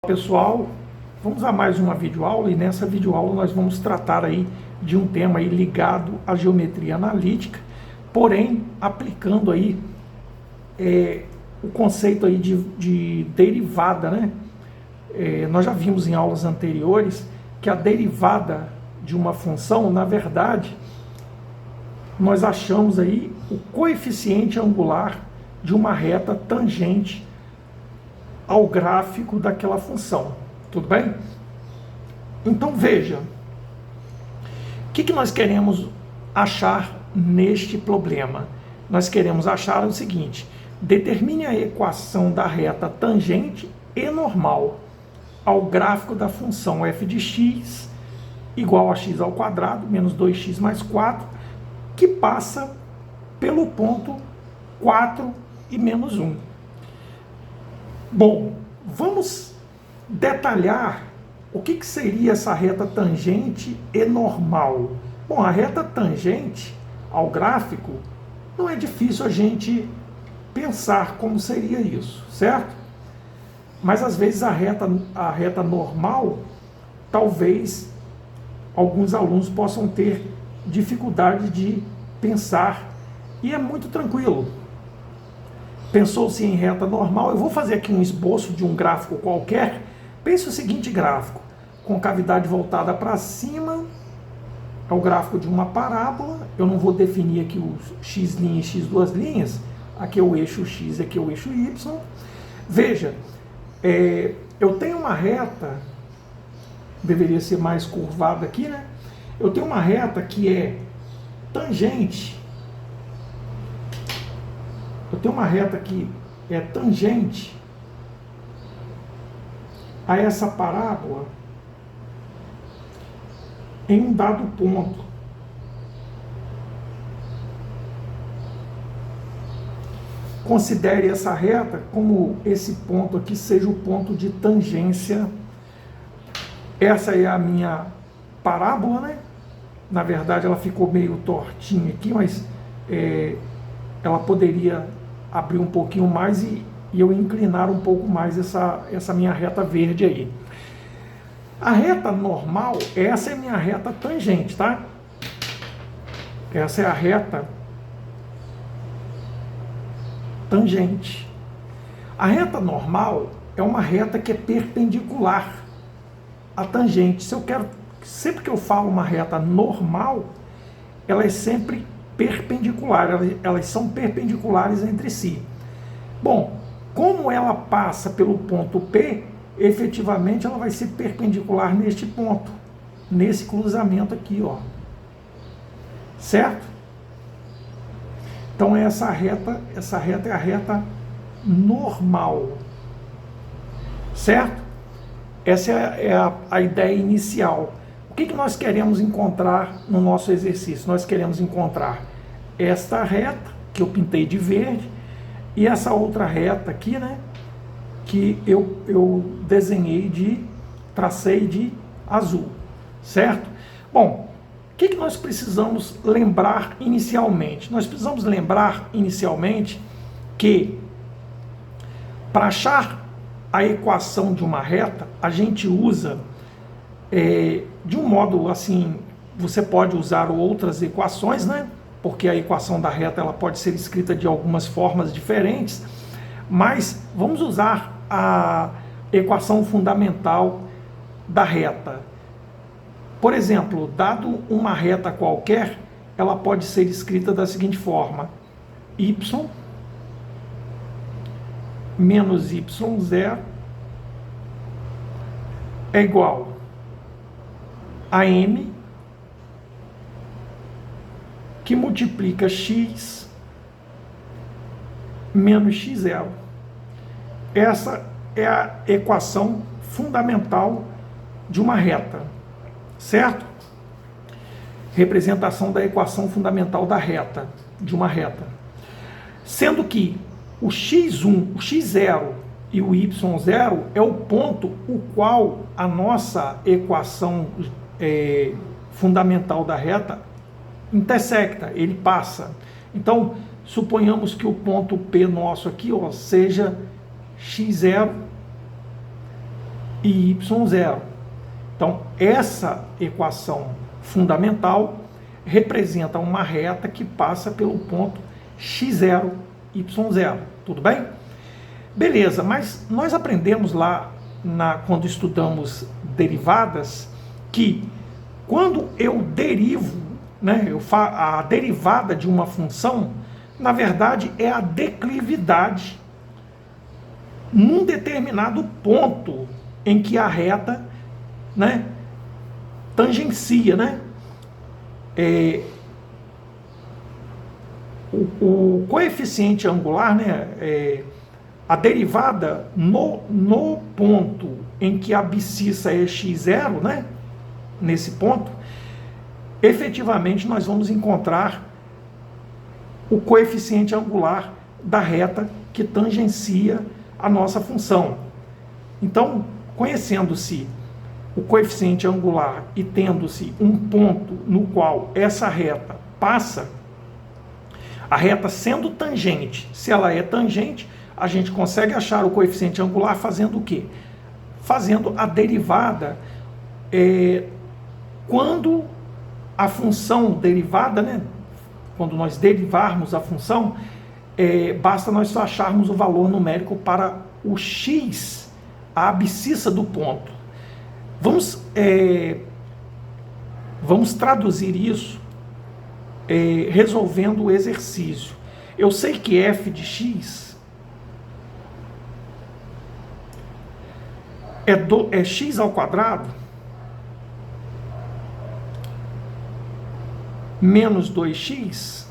Pessoal, vamos a mais uma videoaula e nessa videoaula nós vamos tratar aí de um tema aí ligado à geometria analítica, porém aplicando aí o conceito aí de derivada, né? Nós já vimos em aulas anteriores que a derivada de uma função, na verdade, nós achamos aí o coeficiente angular de uma reta tangente ao gráfico daquela função, tudo bem? Então veja, o que nós queremos achar neste problema? Nós queremos achar o seguinte: determine a equação da reta tangente e normal ao gráfico da função f de x igual a x ao quadrado menos 2x mais 4, que passa pelo ponto 4 e menos 1. Bom, vamos detalhar o que seria essa reta tangente e normal. Bom, a reta tangente ao gráfico não é difícil a gente pensar como seria isso, certo? Mas às vezes a reta normal, talvez alguns alunos possam ter dificuldade de pensar, e é muito tranquilo. Pensou-se em reta normal, eu vou fazer aqui um esboço de um gráfico qualquer. Pense o seguinte gráfico, com cavidade voltada para cima, é o gráfico de uma parábola. Eu não vou definir aqui o x' e x duas linhas, aqui é o eixo x, aqui é o eixo y. Veja, eu tenho uma reta, deveria ser mais curvada aqui, né? Eu tenho uma reta que é tangente. Eu tenho uma reta que é tangente a essa parábola em um dado ponto. Considere essa reta como esse ponto aqui seja o ponto de tangência. Essa é a minha parábola, né? Na verdade ela ficou meio tortinha aqui, mas ela poderia abrir um pouquinho mais e eu inclinar um pouco mais essa minha reta verde aí. A reta normal, essa é a minha reta tangente, tá? Essa é a reta tangente. A reta normal é uma reta que é perpendicular à tangente. Sempre que eu falo uma reta normal, ela é sempre perpendicular, elas são perpendiculares entre si. Bom, como ela passa pelo ponto P, efetivamente ela vai ser perpendicular neste ponto, nesse cruzamento aqui, ó. Certo? Então essa reta é a reta normal. Certo? Essa é a ideia inicial. O que nós queremos encontrar no nosso exercício? Nós queremos encontrar esta reta, que eu pintei de verde, e essa outra reta aqui, né, que eu tracei de azul, certo? Bom, o que nós precisamos lembrar inicialmente? Nós precisamos lembrar inicialmente que para achar a equação de uma reta, a gente usa de um modo assim, você pode usar outras equações, né? Porque a equação da reta ela pode ser escrita de algumas formas diferentes, mas vamos usar a equação fundamental da reta. Por exemplo, dado uma reta qualquer, ela pode ser escrita da seguinte forma: y menos y0 é igual a m que multiplica x menos x0. Essa é a equação fundamental de uma reta, certo? Representação da equação fundamental da reta, de uma reta. Sendo que o x1, o x0 e o y0 é o ponto o qual a nossa equação fundamental da reta intersecta, ele passa. Então, suponhamos que o ponto P nosso aqui, ó, seja x0 e y0. Então, essa equação fundamental representa uma reta que passa pelo ponto x0, y0. Tudo bem? Beleza, mas nós aprendemos lá, quando estudamos derivadas, que quando eu derivo, né, a derivada de uma função, na verdade é a declividade num determinado ponto em que a reta, né, tangencia, né? O coeficiente angular, né, a derivada no ponto em que a abscissa é x0, né, nesse ponto, efetivamente nós vamos encontrar o coeficiente angular da reta que tangencia a nossa função. Então, conhecendo-se o coeficiente angular e tendo-se um ponto no qual essa reta passa, a reta sendo tangente, se ela é tangente, a gente consegue achar o coeficiente angular fazendo o quê? Fazendo a derivada quando a função derivada, né, quando nós derivarmos a função, basta nós só acharmos o valor numérico para o x, a abscissa do ponto. Vamos traduzir isso resolvendo o exercício. Eu sei que f de x é x ao quadrado menos 2x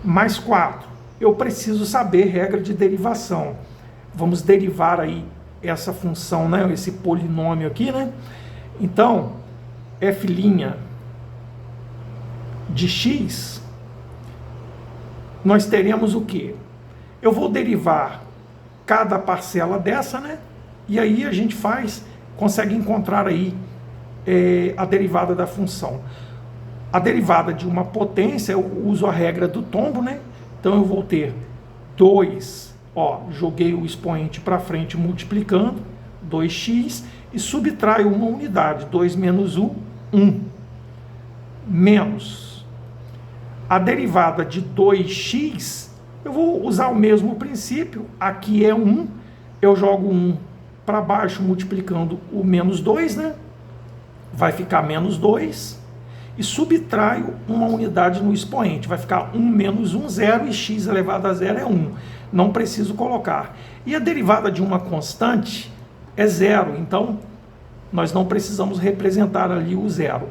mais 4. Eu preciso saber regra de derivação. Vamos derivar aí essa função, né, esse polinômio aqui, né? Então, f' de x, nós teremos o quê? Eu vou derivar cada parcela dessa, né? E aí a gente consegue encontrar aí a derivada da função. A derivada de uma potência, eu uso a regra do tombo, né? Então eu vou ter 2, joguei o expoente para frente multiplicando, 2x, e subtraio uma unidade, 2 menos 1, 1, menos a derivada de 2x, eu vou usar o mesmo princípio, aqui é 1, eu jogo 1 para baixo multiplicando o menos 2, né? Vai ficar menos 2, e subtraio uma unidade no expoente, vai ficar 1 menos 1, 0, e x elevado a 0 é 1. Não preciso colocar. E a derivada de uma constante é 0, então nós não precisamos representar ali o 0.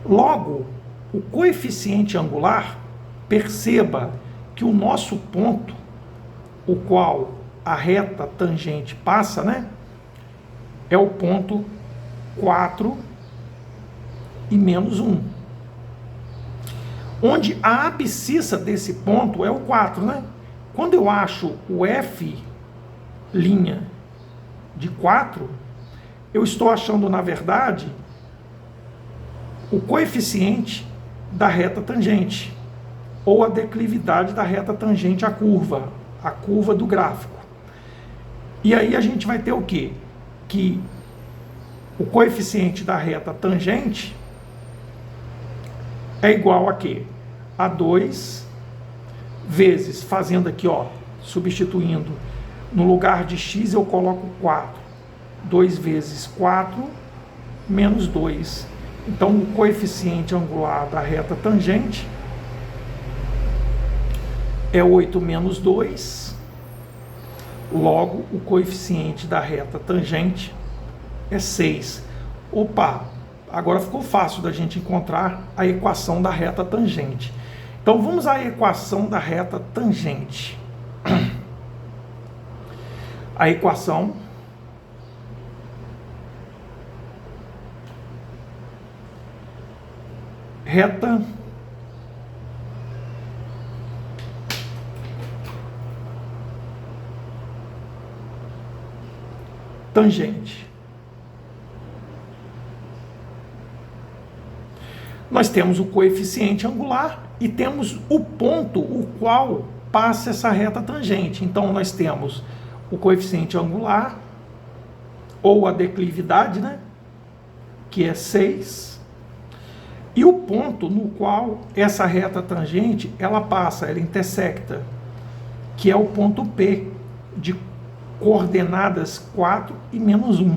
Logo, o coeficiente angular, perceba que o nosso ponto, o qual a reta tangente passa, né, é o ponto 4 e menos 1. Onde a abscissa desse ponto é o 4, né? Quando eu acho o f' de 4, eu estou achando, na verdade, o coeficiente da reta tangente, ou a declividade da reta tangente à curva, a curva do gráfico. E aí a gente vai ter o quê? Que o coeficiente da reta tangente é igual a quê? A 2 vezes, fazendo aqui, substituindo, no lugar de x eu coloco 4. 2 vezes 4 menos 2. Então, o coeficiente angular da reta tangente é 8 menos 2. Logo, o coeficiente da reta tangente é 6. Opa! Agora ficou fácil da gente encontrar a equação da reta tangente. Então vamos à equação da reta tangente. A equação reta tangente. Nós temos o coeficiente angular e temos o ponto o qual passa essa reta tangente. Então nós temos o coeficiente angular ou a declividade, né? Que é 6, e o ponto no qual essa reta tangente, ela passa, ela intersecta, que é o ponto P, de coordenadas 4 e menos 1.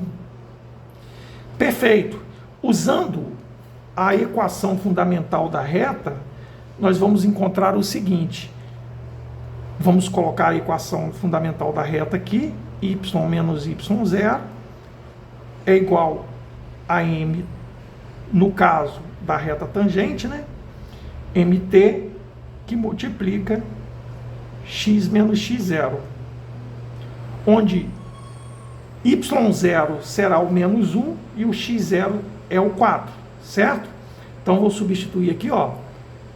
Perfeito. Usando a equação fundamental da reta, nós vamos encontrar o seguinte. Vamos colocar a equação fundamental da reta aqui, y menos y0 é igual a m, no caso da reta tangente, né? mt, que multiplica x menos x0, onde y0 será o menos 1 e o x0 é o 4, certo? Então, vou substituir aqui, ó,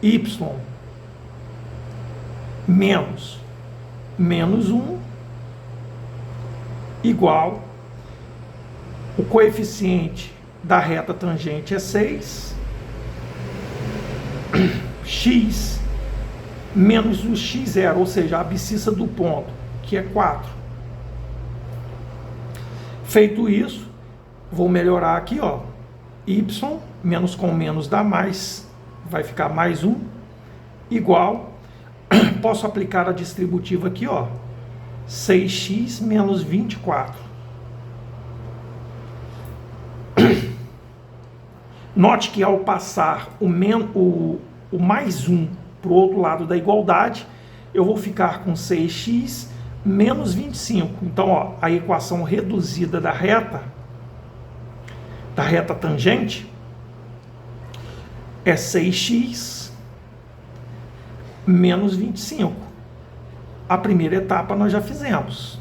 y menos 1 igual, o coeficiente da reta tangente é 6, x menos o x0, ou seja, a abscissa do ponto, que é 4. Feito isso, vou melhorar aqui, ó, y, menos com menos dá mais, vai ficar mais 1, igual, posso aplicar a distributiva aqui, ó, 6x menos 24. Note que ao passar o mais 1 para o outro lado da igualdade, eu vou ficar com 6x menos 25. Então, ó, a equação reduzida da reta tangente, é 6x menos 25. A primeira etapa nós já fizemos.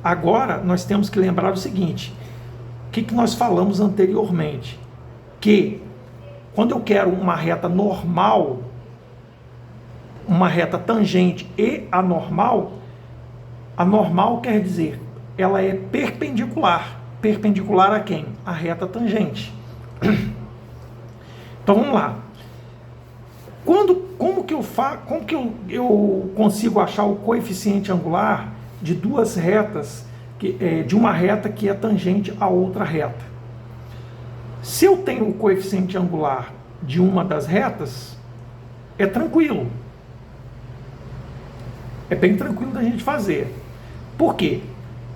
Agora, nós temos que lembrar o seguinte, o que nós falamos anteriormente? Que quando eu quero uma reta normal, uma reta tangente e anormal, a normal quer dizer, ela é perpendicular. Perpendicular a quem? A reta tangente. Então vamos lá. Como que eu consigo achar o coeficiente angular de duas retas, de uma reta que é tangente a outra reta? Se eu tenho o coeficiente angular de uma das retas, é tranquilo. É bem tranquilo da gente fazer. Por quê?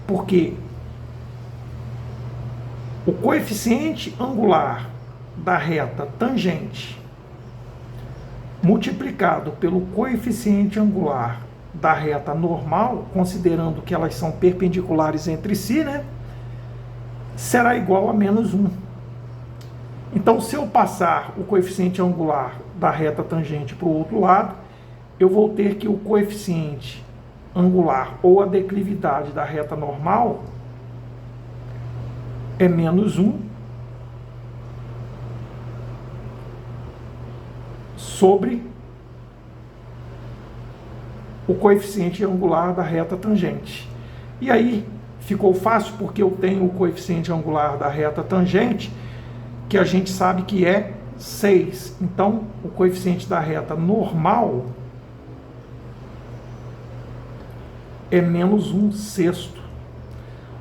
Porque o coeficiente angular da reta tangente multiplicado pelo coeficiente angular da reta normal, considerando que elas são perpendiculares entre si, né, será igual a menos 1. Então, se eu passar o coeficiente angular da reta tangente para o outro lado, eu vou ter que o coeficiente angular ou a declividade da reta normal é menos 1 sobre o coeficiente angular da reta tangente. E aí ficou fácil porque eu tenho o coeficiente angular da reta tangente, que a gente sabe que é 6. Então, o coeficiente da reta normal é menos 1/6.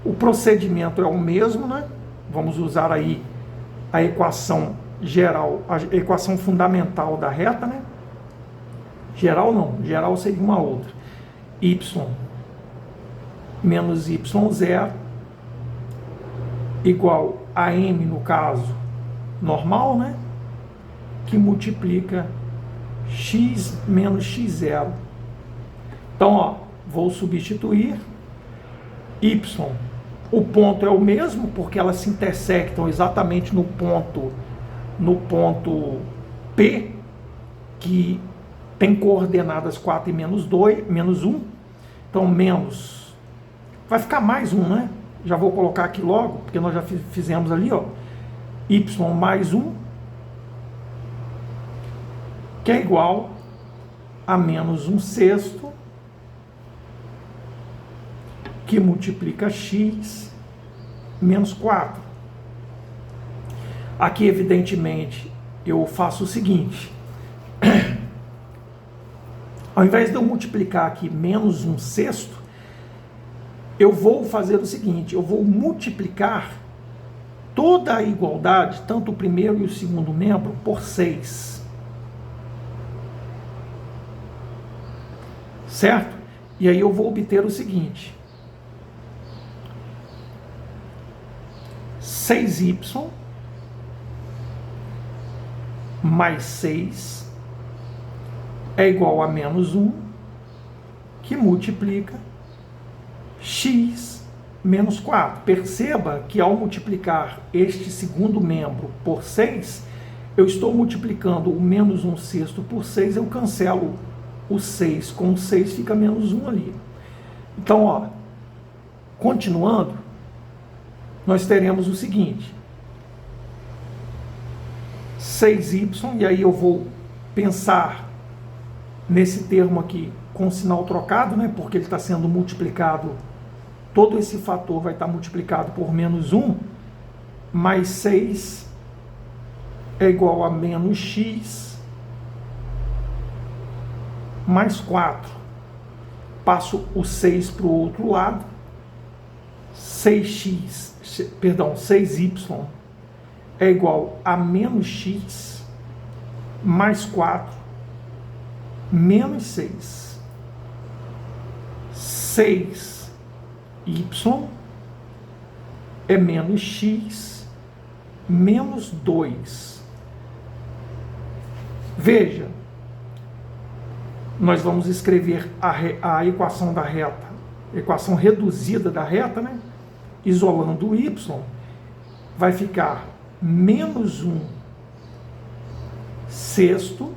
O procedimento é o mesmo, né? Vamos usar aí a equação geral, a equação fundamental da reta, né? Geral não, geral seria uma outra. Y menos y0 igual a m, no caso, normal, né? Que multiplica x menos x0. Então, ó, vou substituir y. O ponto é o mesmo, porque elas se intersectam exatamente no ponto P, que tem coordenadas 4 e menos 1. Então, menos. Vai ficar mais 1, né? Já vou colocar aqui logo, porque nós já fizemos ali, ó. Y mais 1, que é igual a menos 1/6, que multiplica x menos 4. Aqui, evidentemente, eu faço o seguinte. Ao invés de eu multiplicar aqui menos 1/6, eu vou fazer o seguinte, eu vou multiplicar toda a igualdade, tanto o primeiro e o segundo membro, por 6. Certo? E aí eu vou obter o seguinte: 6y mais 6 é igual a menos 1, que multiplica x menos 4. Perceba que ao multiplicar este segundo membro por 6, eu estou multiplicando o menos 1/6 por 6, eu cancelo o 6 com o 6, fica menos 1 ali. Então, ó, continuando, nós teremos o seguinte: 6y, e aí eu vou pensar nesse termo aqui com sinal trocado, né, porque ele está sendo multiplicado, todo esse fator vai estar multiplicado por menos 1, mais 6 é igual a menos x mais 4. Passo o 6 para o outro lado, 6y é igual a menos x mais 4 menos 6. 6y é menos x menos 2. Veja, nós vamos escrever a equação da reta, equação reduzida da reta, né? Isolando o y, vai ficar menos 1/6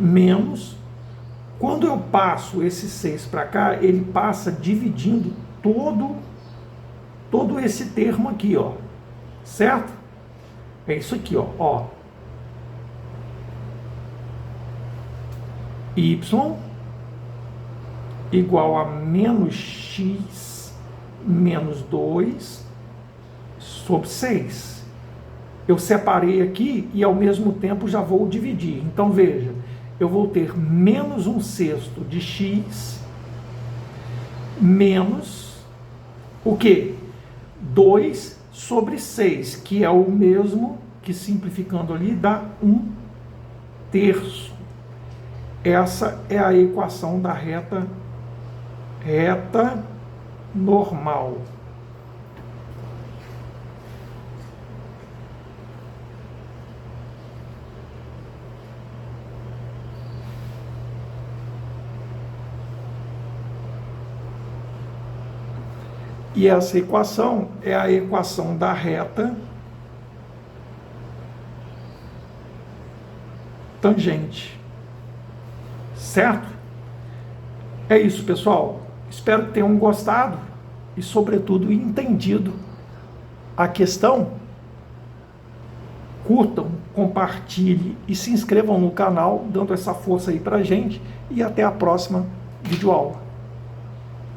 menos, quando eu passo esse 6 para cá, ele passa dividindo todo esse termo aqui, ó, certo? É isso aqui, ó. Y igual a menos x menos 2 sobre 6. Eu separei aqui e ao mesmo tempo já vou dividir. Então veja, eu vou ter menos 1/6 de x menos o quê? 2 sobre 6, que é o mesmo que, simplificando ali, dá 1/3. Essa é a equação da reta normal. E essa equação é a equação da reta tangente. Certo? É isso, pessoal. Espero que tenham gostado e, sobretudo, entendido a questão. Curtam, compartilhem e se inscrevam no canal, dando essa força aí pra gente. E até a próxima videoaula.